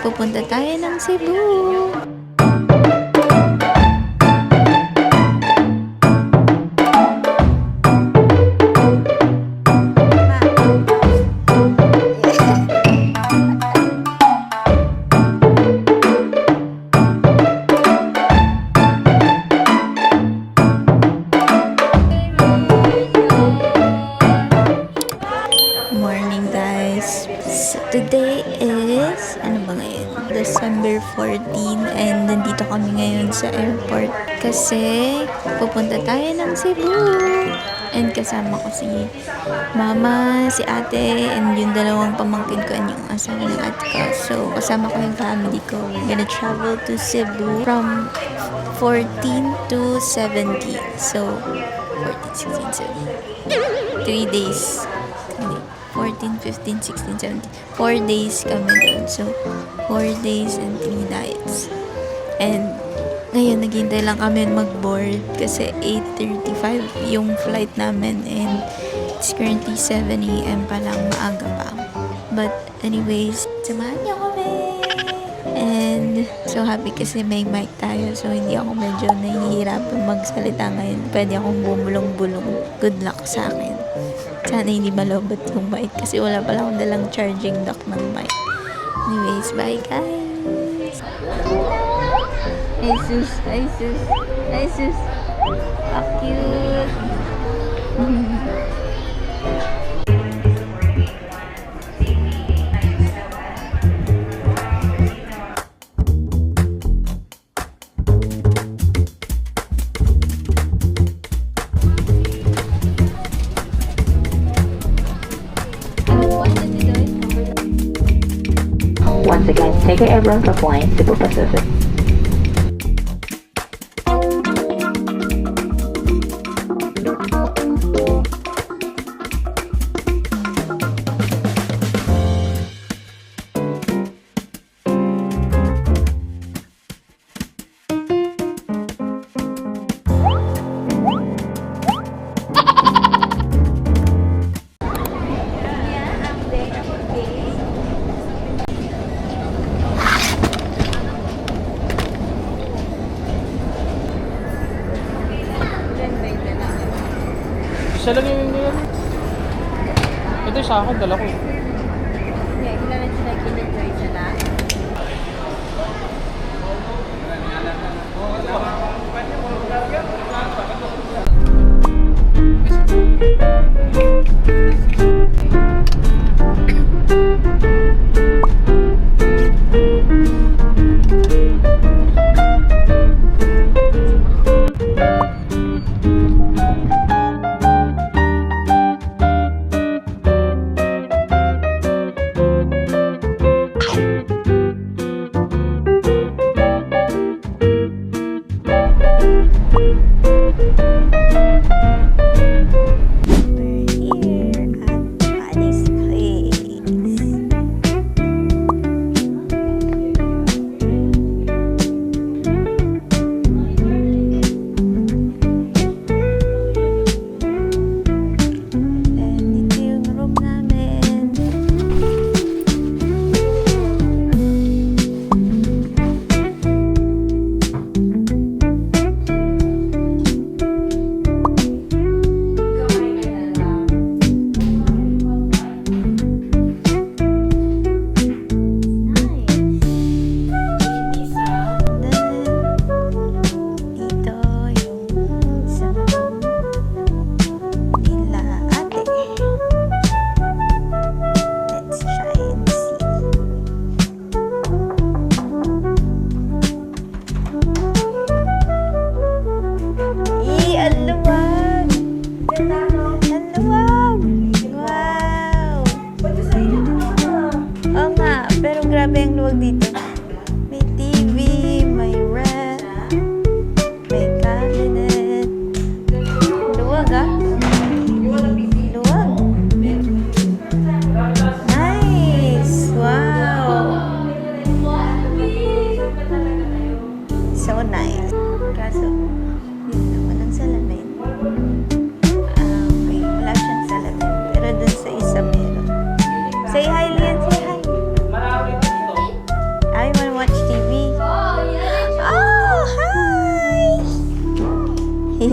pupunta tayo ng Cebu. Morning guys. So today is, ano ba ngayon? December 14 and nandito kami ngayon sa airport kasi pupunta tayo ng Cebu. And kasama ko si mama, si ate, and yung dalawang pamangkin ko and yung asawa ng ate ko. So kasama ko yung family ko. We're gonna travel to Cebu from 14 to 17. So 14, 16, 17. 3 days. 14, 15, 16, 17. 4 days kami doon. So, 4 days and 3 nights. And, ngayon, naghintay lang kami mag-board kasi 8:35 yung flight namin and it's currently 7 a.m. pa lang, maaga pa. But, anyways, samahan niyo kami! And, so happy kasi may mic tayo so hindi ako medyo nahihirapan magsalita ngayon. Pwede akong bumulong-bulong. Good luck sa akin. Sana hindi malobot yung mic kasi wala pala akong dalang charging dock ng mic. Anyways, bye guys! Ay sus! Ay sus! Ay sus! How cute! Once again, take your airborne for flying Cebu Pacific. Siya lang yung yun. Ito yung sa akin, dala ko. Okay, kailangan sila kinag-try sila.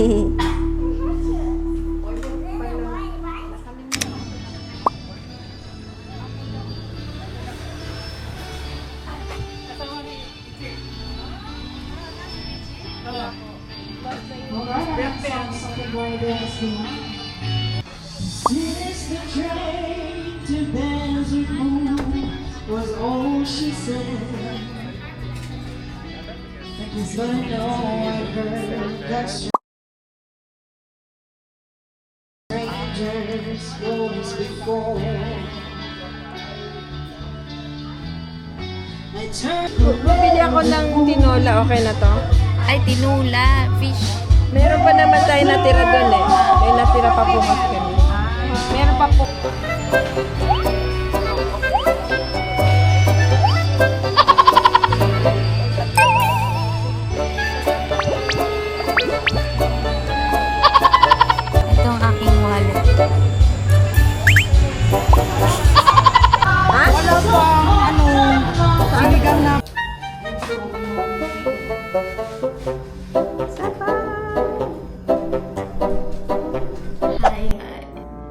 Since the train to Desert Moon was all she said. But I know I've heard that strangers rose before. I turned Bumili ako ng tinola, okay na to? Ay, tinula, fish. Meron pa naman tayo natira doon eh. May natira pa po kasi kami. Meron pa po. Ito ang aking wallet. Wala pa. Sinigang na. Hi,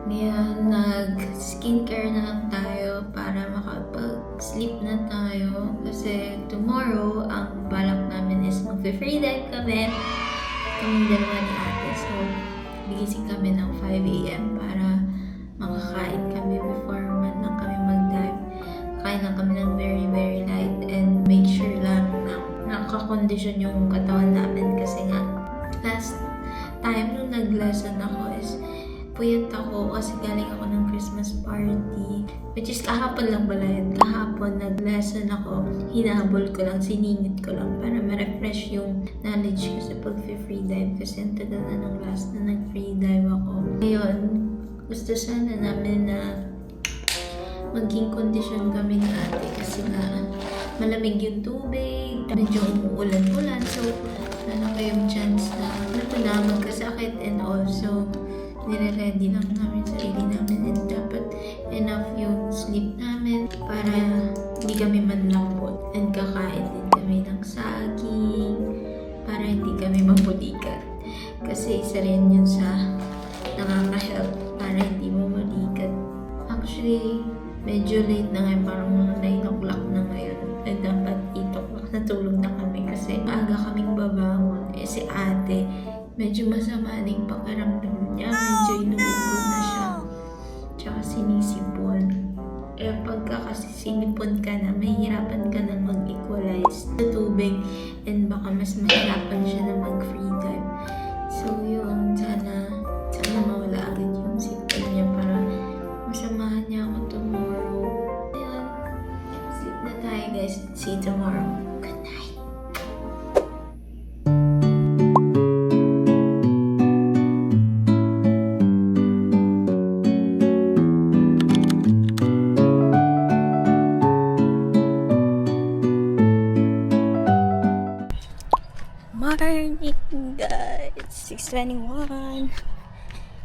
ngayon nag-skincare na lang tayo para makapag-sleep na tayo. Kasi tomorrow, ang balak namin is mag-free dive kami. Kaming dalawa ni ate. So, gigising kami ng 5 a.m. para makakain kami before man lang kami mag-dive. Kain lang kami ng very, very light and make sure lang na nakakondisyon yung katawan namin kasi nga last time nung nag-lesson ako is puyat ako kasi galing ako ng Christmas party, which is kahapon lang pala yun. Kahapon nag-lesson ako, hinabol ko lang, siningit ko lang para ma-refresh yung knowledge ko sa pag-free dive kasi ang tagal na ng last na nag-free dive ako. Ngayon, gusto sana namin na maging kondisyon kami ni ate kasi nga malamig yung tubig, medyo umuulan-ulan, so wala kayong chance na magkasakit and also nire-ready lang namin sarili namin and dapat enough yung sleep namin para hindi kami manlambot and kakain din kami ng saging para hindi kami mabulikat kasi isa rin yun sa nakaka-help para hindi mo malikat. Actually, medyo late na ngayon, parang mga 9 o'clock na ngayon. Eh, dapat 8 o'clock natulog na kami kasi aga kaming babangon. Eh, si ate, medyo masama na yung pakiramdam niya. Medyo inuubo na siya. Tsaka sinisipon. Eh, pagka kasi sinipon ka na, mahihirapan ka na mag-equalize sa tubig and baka mas mahirapan siya na mag-free dive. So, yun, sana mawala agad yung sipon niya para masamahan niya ako tomorrow. Ayan, sleep na tayo guys. See you tomorrow. Good night. Morning guys! 6:21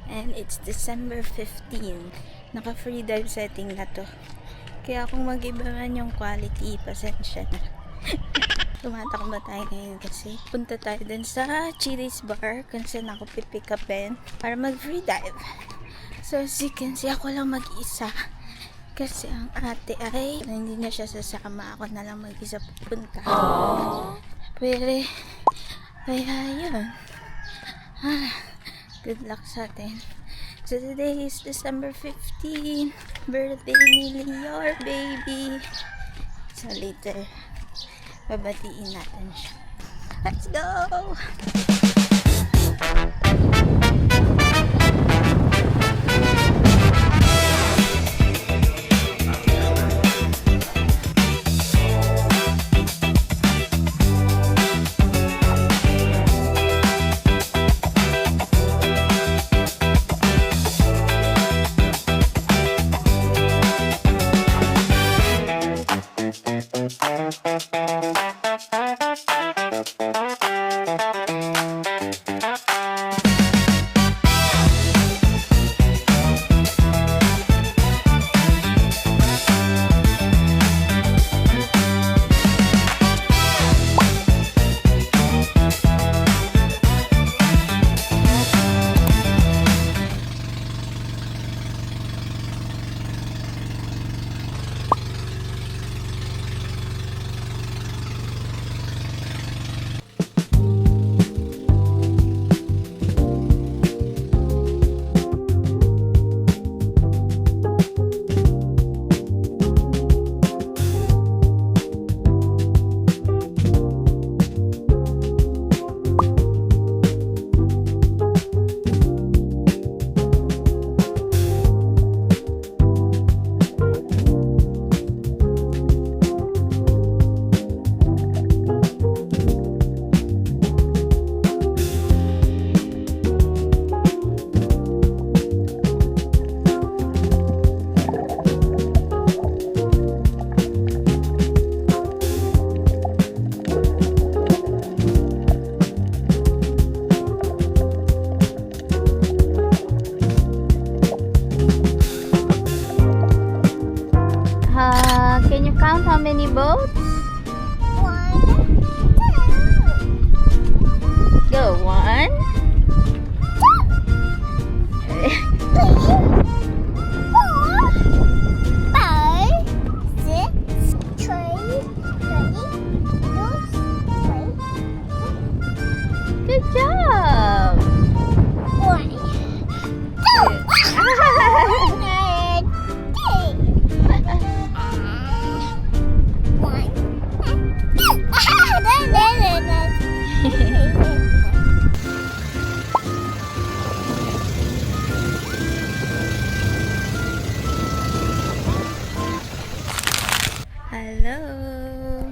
and it's December 15. Naka-free dive setting na to. Kaya kung mag-iba man yung quality, pasensya na. Tumatakbo tayo ngayon kasi punta tayo dun sa Chili's Bar kung saan ako pipick upin para mag-free dive. So as you can see, ako lang mag-isa. Kasi ang ate ay hindi na siya sasama. Ako na lang mag-isa pupunta. Pero kaya yun. Good luck sa atin. So today is December 15, birthday ni Lior, baby. So later, babatiin natin siya. Let's go! 1. Good job! Hello!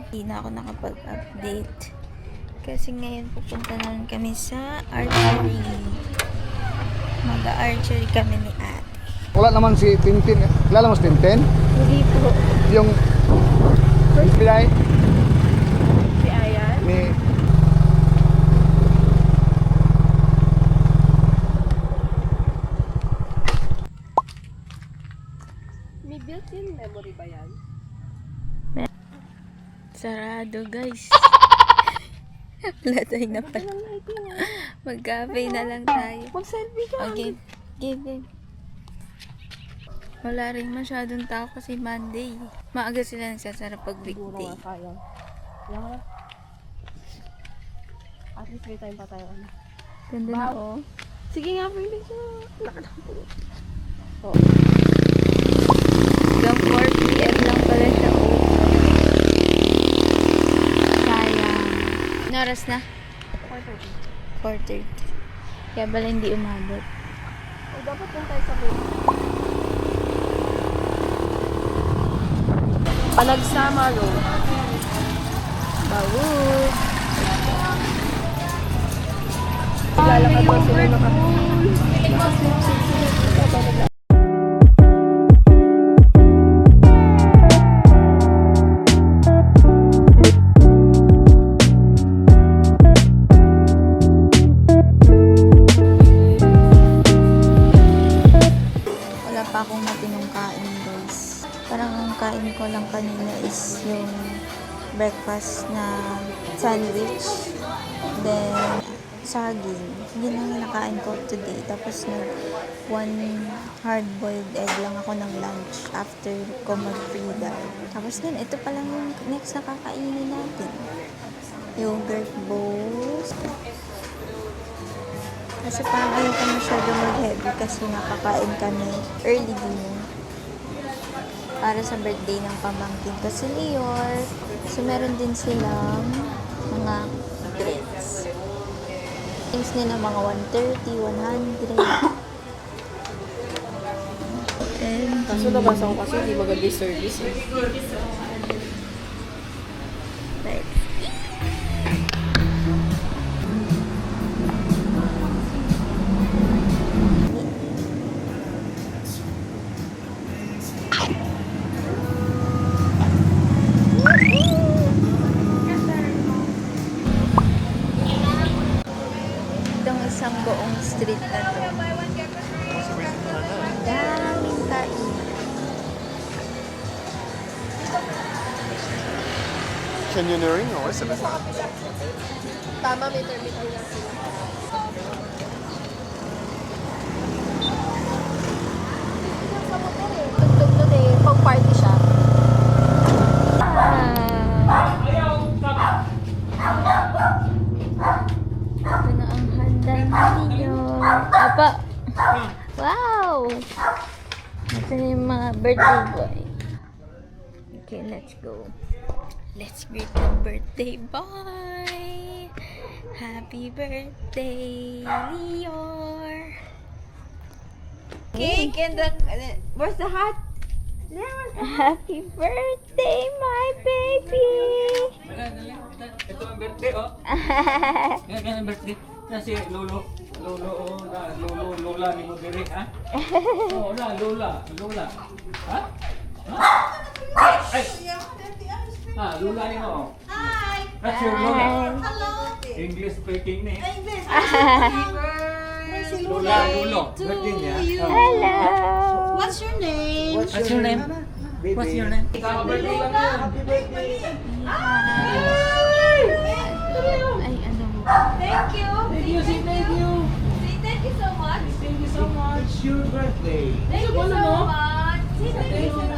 Hindi na ako nakapag-update. Kasi ngayon pupunta naman kami sa archery. Mag-archery kami ni ate. Wala naman si Tintin. Kilala mo si Tintin? Hindi po. Yung Pinay Si Ayan. ni May built-in memory ba yan? Sarado guys. Wala tayo na pala. Mag-cafe na lang tayo. Mag-selfie ka. Okay. Game. Wala rin masyadong tao kasi Monday. Maaga sila nagsasara pag weekday. Sayang. Yan. At least may time pa tayo. Ganda na oh. Sige nga, pwede siya. Hanggang 4 PM lang pala siya oh. Sayang. Ano oras na? 4:30. Kaya pala hindi umabot. O, dapat lang tayo sa buhay. Panagsama road. Bawud. Lalakad ba sila nakapag? Wala pa akong matinong kain guys. Parang ang kain ko lang kanina is yung breakfast na sandwich. Then, saging. Yun ang nakain ko today. Tapos one hard-boiled egg lang ako ng lunch after ko mag-free diet. Tapos yun, ito pa lang yung next na kakainin natin. Yogurt bowls. Kasi parang ayoko masyado mag-heavy kasi nakakain kami early dinner para sa birthday ng pamangkin ko si Lior. So, meron din silang mga drinks. Drinks nila mga 130, 100. And, Kaso nabasa ko kasi hindi maganda yung service eh. right. Itong isang buong street na to. Daming kain. Canyoneering o isa ba? Tama, may terminal na sila. Tugtog nun eh, pang party siya. Ito na ang handa ninyo. Apa! Wow! Ito na yung mga birthday boy. Okay, let's go. Let's greet the birthday boy! Happy birthday, Lior! Cake and the... Where's the hat? Happy birthday, my baby! Ito ang birthday, oh. Ganyan ang birthday. Yan si Lolo. Lola ni Modere, ha? Oo, Lola. Ha? Ay! Lola ni mo. Hi! That's your Lola. English speaking ni. Lolo. Birthday niya. Hello! What's your name? What's your name? Birthday lang yan. Ay, ano mo? Thank you. Thank you, say thank you. Say thank you so much. Thank you so much. It's your birthday. Thank you so much. Say thank you so much.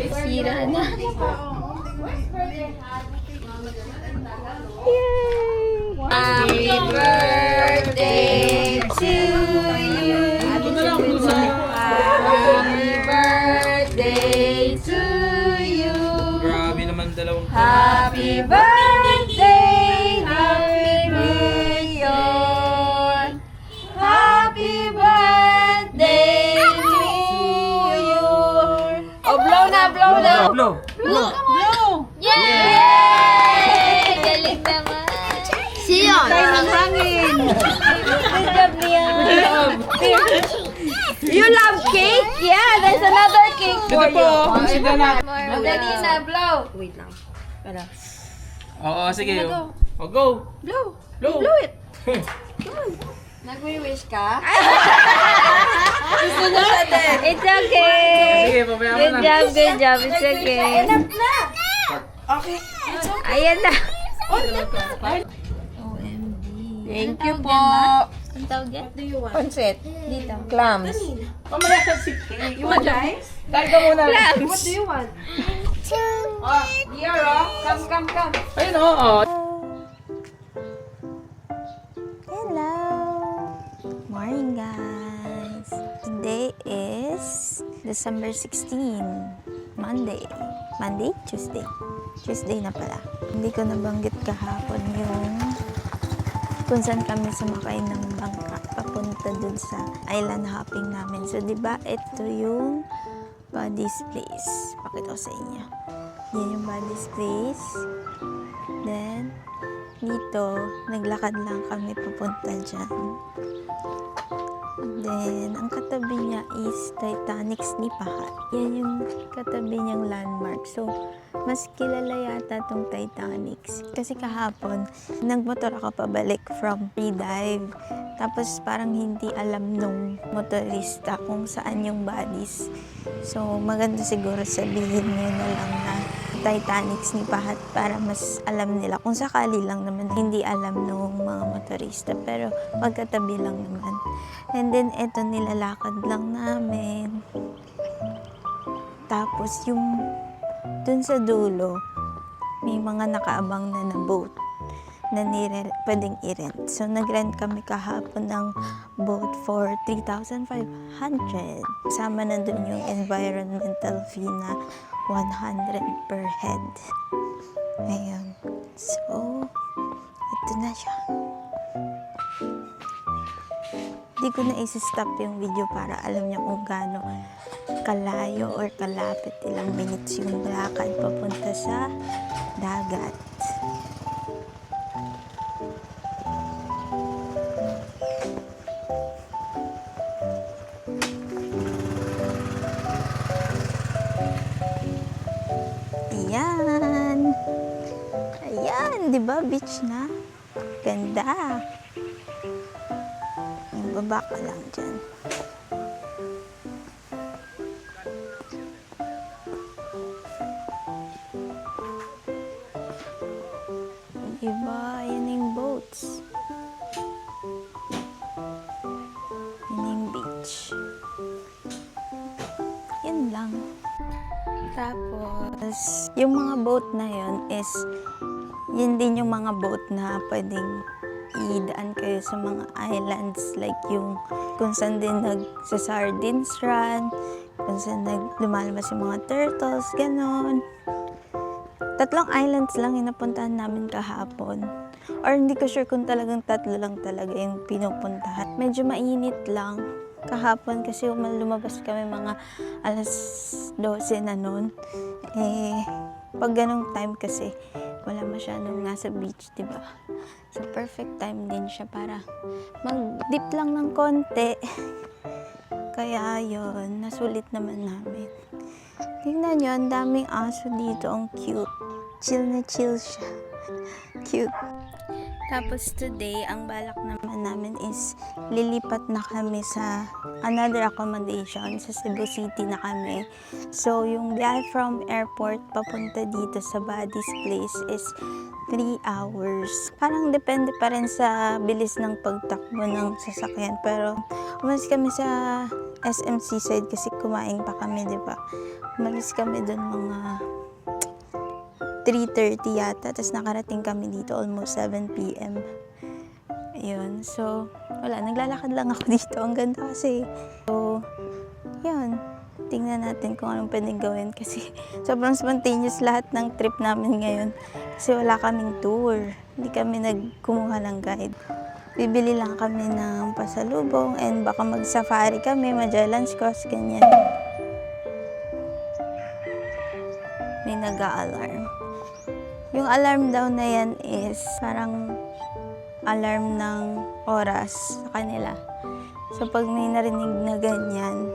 Sira na. Happy birthday to you. Ito na lang, dun sa... Happy birthday to you. Grabe naman dalawang... Happy birthday, happy Rayon. Happy birthday to you. Oh, blow na, blow na. Blow. Blow. Yay! Galing naman. Siyon. Tayo ng hangin. Good job, Liam. You love cake? Yeah, there's another cake for you. Sige na. Dali na, blow. Wait lang. Para. Oo, sige. O, go. Blow. Blow. Blow it. Nag-wish ka? It's okay. Sige, pabaya mo Good na. job, good job. It's okay. Ayan na. OMG. Thank you po. Ang tawag yan? Pancit. Dito. Clams. Mamaya ka si Kay. You want rice? Dahil ka muna. What do you want? Oh, here, oh. Come. Ayun, oo. Hello. Morning, guys. Today is December 16. Monday. Monday? Tuesday. Tuesday na pala. Hindi ko nabanggit kahapon yung kung saan kami sumakay ng bangka papunta dun sa island hopping namin. So, di ba ito yung Buddy's Place. Pakita ko sa inyo. Yan yung Buddy's Place. Then, dito, naglakad lang kami papunta dyan. Then, ang katabi niya is Titanic Snipahat. Yan yung katabi niyang landmark. So, mas kilala yata tong Titanic. Kasi kahapon, nagmotor ako pabalik from pre-dive. Tapos, parang hindi alam nung motorista kung saan yung bodies. So, maganda siguro sabihin niya na lang na Titanic Snipahat para mas alam nila. Kung sakali lang naman, hindi alam nung mga motorista. Pero, magkatabi lang naman. And then, eto nilalakad lang namin. Tapos, yung dun sa dulo, may mga nakaabang na boat na pwedeng i-rent. So, nag-rent kami kahapon ng boat for 3,500. Kasama na dun yung environmental fee na 100 per head. Ayun. So, ito na siya. Di ko na isi-stop yung video para alam niyo kung gaano kalayo or kalapit, ilang minutes yung lakad papunta sa dagat. Ayan. Ayan, di ba? Beach na. Ganda. Baba ka lang dyan. Diba? Yan yung boats. Yan yung beach. Yan lang. Tapos, yung mga boat na yun is, yun din yung mga boat na pwedeng idaan kayo sa mga islands like yung kung saan din nag-sardines run, kung saan lumalabas yung mga turtles, ganon. 3 islands lang yung napuntahan namin kahapon. Or hindi ko sure kung talagang 3 lang talaga yung pinupuntahan. Medyo mainit lang kahapon kasi lumabas kami mga alas 12 na nun. Pag ganong time kasi, wala masyadong nasa beach, diba? So, perfect time din siya para mag-dip lang ng konti. Kaya yun, nasulit naman namin. Tingnan nyo, ang daming aso dito. Ang cute. Chill na chill siya. Cute. Tapos today, ang balak naman namin is lilipat na kami sa another accommodation. Sa Cebu City na kami. So, yung biyahe from airport papunta dito sa Buddy's Place is 3 hours. Parang depende pa rin sa bilis ng pagtakbo ng sasakyan. Pero umalis kami sa SM Seaside kasi kumain pa kami, di ba? Umalis kami doon mga 3:30 yata. Tapos nakarating kami dito almost 7 p.m. Ayun. So, wala. Naglalakad lang ako dito. Ang ganda kasi. So, yun. Tingnan natin kung anong pwedeng gawin kasi sobrang spontaneous lahat ng trip namin ngayon. Kasi wala kaming tour. Hindi kami nagkumuha ng guide. Bibili lang kami ng pasalubong and baka mag-safari kami, Magellan's Cross, ganyan. May nag-a-alarm. Yung alarm daw na yan is parang alarm ng oras sa kanila. So pag may narinig na ganyan,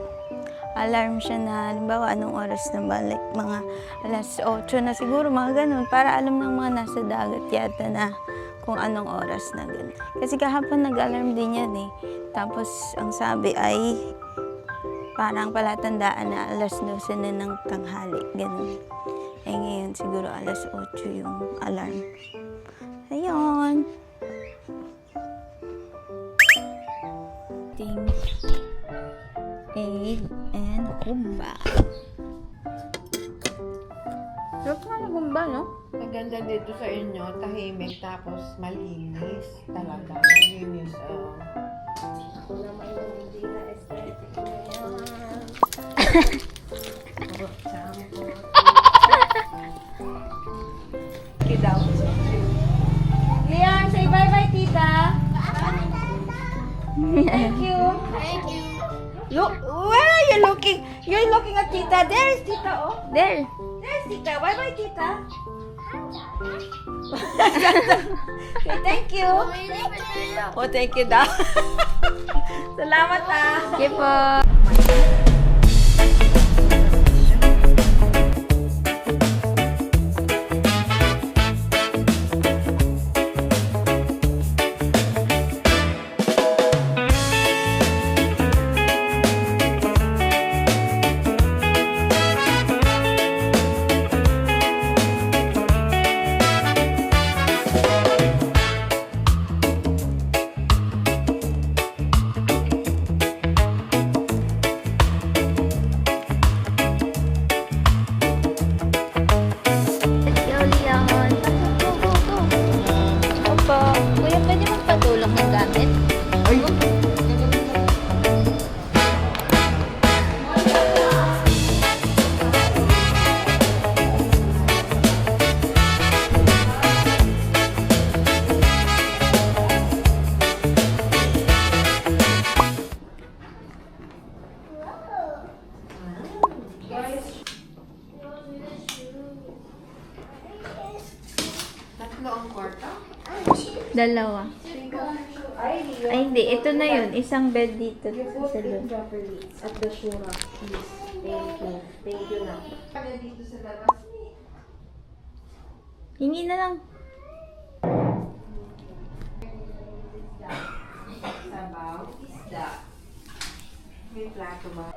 alarm siya na, halimbawa, anong oras na ba? Like, mga alas 8 na siguro, mga ganun. Para alam ng mga nasa dagat yata na kung anong oras na ganun. Kasi kahapon nag-alarm din yan eh. Tapos, ang sabi ay parang palatandaan na alas 12 na ng tanghali. Ganun. Eh ngayon, siguro alas 8 yung alarm. Ayun. Egg and humba. Sarap nga ng humba, no? Maganda dito sa inyo, tahimik tapos malinis. Talaga, malinis. Ako naman yung hindi na aesthetic na yan. Kidaw. Leon, say bye-bye, tita. Thank you. Look, where are you looking? You're looking at Tita. There is Tita, oh. There. There's Tita. Bye-bye, Tita. Okay, thank you. Oh, thank you daw. Salamat, ah. Sige po. Kuya, pwede magpatulong ng gamit? Tatlo ang kwarta. Dalawa. Ay, hindi. Ito na yun. Isang bed dito sa salon. Properly. At the shura, please. Thank you. Thank you na. Dito sa labas. Hingi na lang. Sabaw. Isda. May plato ba?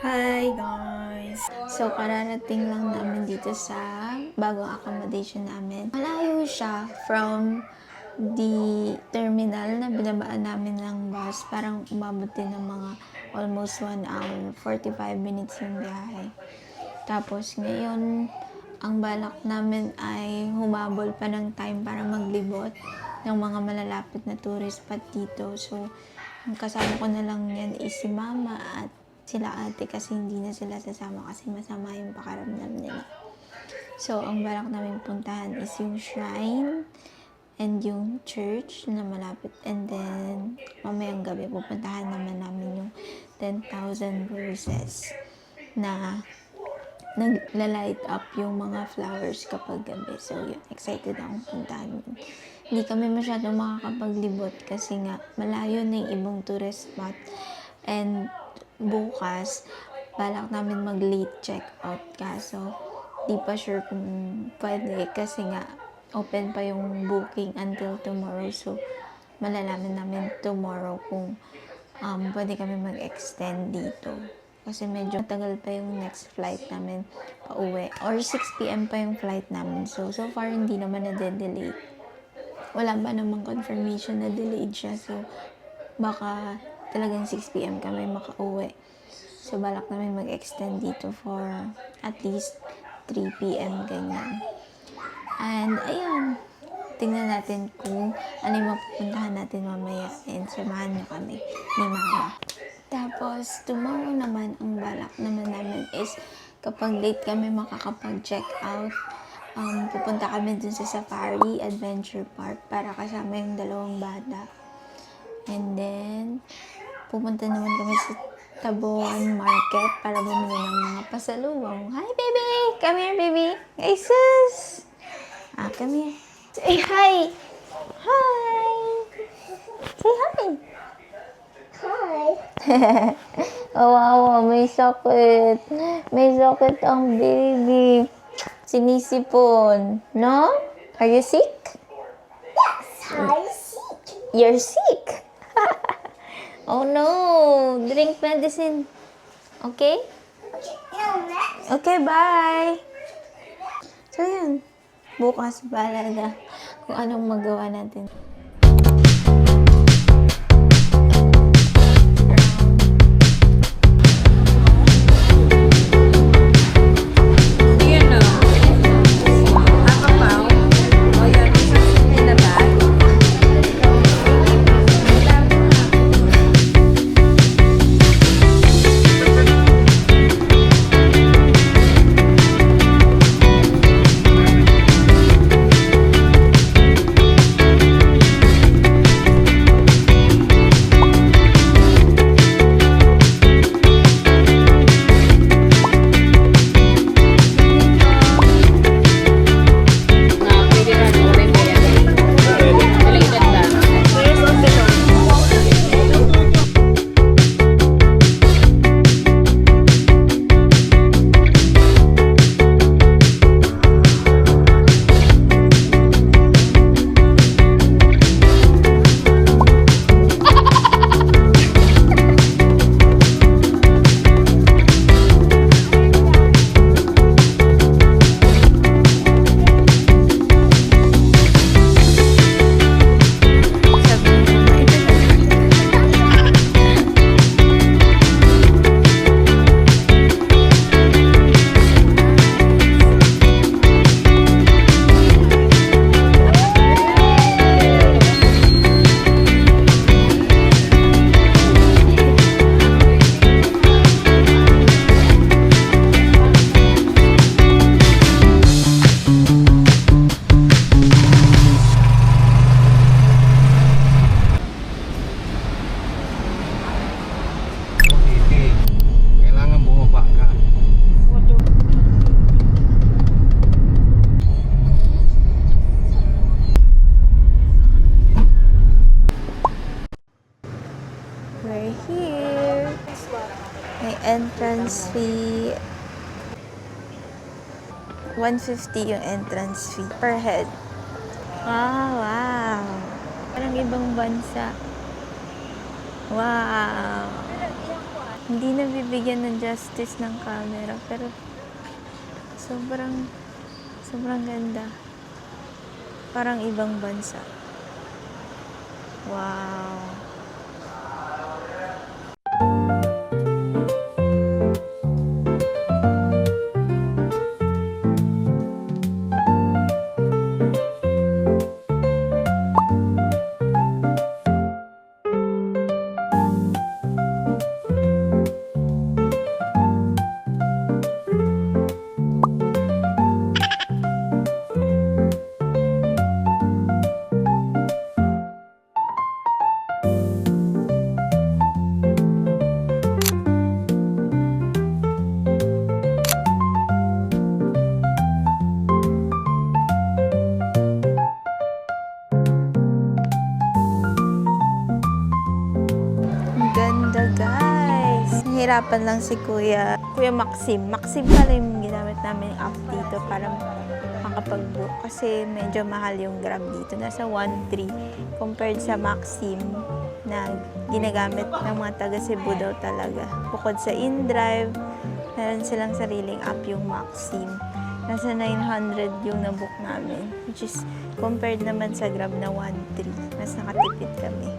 Hi guys! So, kararating lang namin dito sa bagong accommodation namin. Malayo siya from the terminal na binabaan namin ng bus. Parang umabot din ng mga almost 1 hour, 45 minutes yung biyahe. Tapos ngayon, ang balak namin ay humabol pa ng time para maglibot ng mga malalapit na tourist spot dito. So, ang kasama ko na lang yan is si mama at sila ate kasi hindi na sila sasama kasi masama yung pakaramdam nila. So, ang balak namin puntahan is yung shrine and yung church na malapit. And then, mamayang gabi pupuntahan naman namin yung 10,000 roses na nagla-light up yung mga flowers kapag gabi. So, yun, excited akong puntahan yun. Hindi kami masyadong makakapaglibot kasi nga malayo na yung ibang tourist spot. And bukas, balak namin mag-late check-out kaso di pa sure kung pwede kasi nga open pa yung booking until tomorrow. So, malalaman namin tomorrow kung pwede kami mag-extend dito. Kasi medyo matagal pa yung next flight namin pauwi. Or 6 p.m. pa yung flight namin. So far, hindi naman na-delay. Wala ba namang confirmation na delayed siya. So, baka talagang 6 p.m. kami makauwi. So, balak namin mag-extend dito for at least 3 p.m. ganyan. And, ayun. Tingnan natin kung ano yung mapupuntahan natin mamaya. And samahan niyo kami ni Mama. Tapos, tomorrow naman, ang balak naman namin is kapag late kami makakapag-check out, pupunta kami dun sa Safari Adventure Park para kasama yung dalawang bata. And then, pupunta naman kami sa Taboan Market para bumili ng mga pasalubong. Hi, baby! Come here, baby! Hey, sis! Come here. Say hi! Hi! Say hi! Hi! Oh, wow, may sakit. May sakit ang baby. Sinisipon. No? Are you sick? Yes, I'm sick. You're sick. Oh no. Drink medicine. Okay? Okay, bye. So yun. Bukas bahala na kung anong magawa natin. Kailangan bumaba ka. We're here. May entrance fee. 150 yung entrance fee per head. Wow. Parang ibang bansa. Wow. Hindi na bibigyan ng justice ng camera, pero sobrang ganda. Parang ibang bansa. Wow. Nahihirapan lang si Kuya Maxim. Maxim pala yung ginamit namin app dito para nakapag-book kasi medyo mahal yung Grab dito. Nasa 1.3 compared sa Maxim na ginagamit ng mga taga Cebu daw talaga. Bukod sa InDrive, meron silang sariling app yung Maxim. Nasa 900 yung nabook namin, which is compared naman sa Grab na 1.3. Mas nakatipid kami.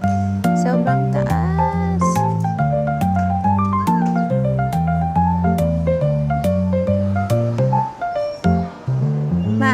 Sobrang taas! Ma!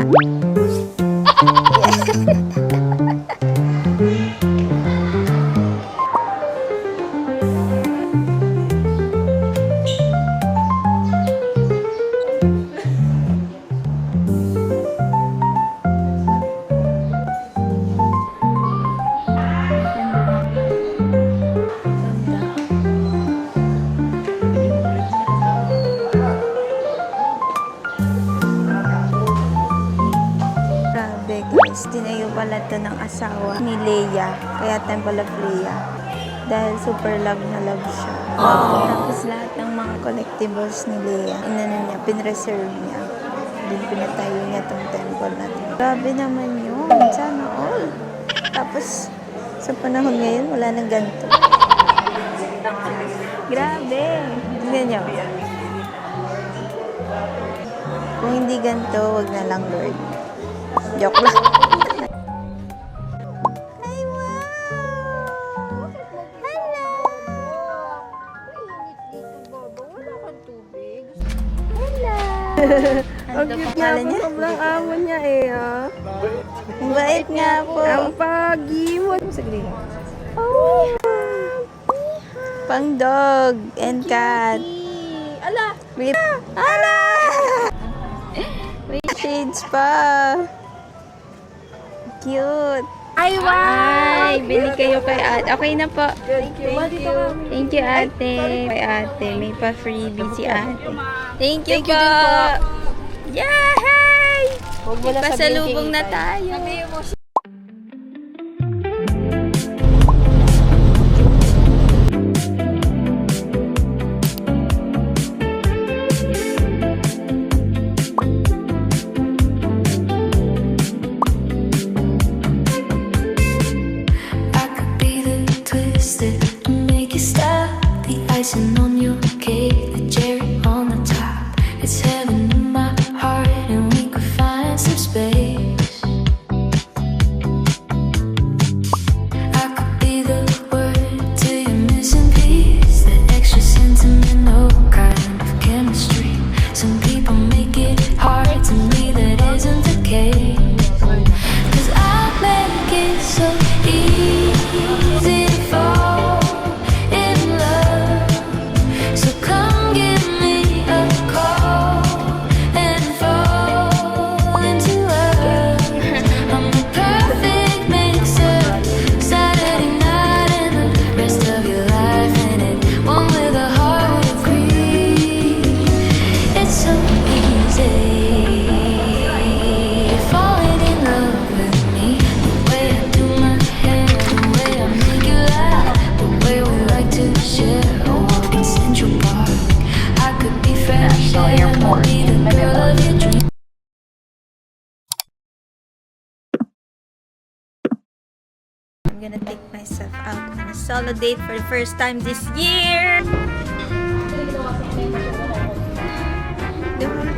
Grabe guys, tinayo pala ito ng asawa ni Leia, kaya Temple of Leia. Dahil super love na love siya. Tapos lahat ng mga collectibles ni Leia, inano niya, pinreserve niya. Din pinatayo niya tong temple na to. Grabe naman yun, sana all. Tapos sa panahon ngayon, wala nang ganito. Grabe! Tingnan niyo. Kung hindi ganito, wag na lang, Lord. Joke lang. Ay, wow! Hello! Hello! Ang cute nga po, sobrang amo niya eh, ha? Ang bait nga po. Ang pagi mo. Saglit. Oh! Pang dog and cat. Ala! Ala! May shades pa. Cute. Ay, wow! Ay, bili kayo kay ate. Okay na po. Thank you. Thank you, ate. Kay ate. May pa-freebie si ate. Thank you po. Yay! Pasalubong na tayo. I could be the twist that make you stop. The icing on your cake, the cherry on the top. It's heaven in my heart, and we could find some space. I could be the word to your missing piece, that extra sentimental kind of chemistry. Some people make it hard, to me that isn't the case. 'Cause I make it so easy to fall in love. So come give me a call and fall into love. I'm the perfect mix of Saturday night and the rest of your life in it. One with a heart of greed. It's so easy falling in love with me. The way I do my hair, the way I make you laugh, the way we like to share a walk in Central Park. I could be fresh air, be the girl of your dreams. I'm gonna take myself out on a solo date for the first time this year. Diba?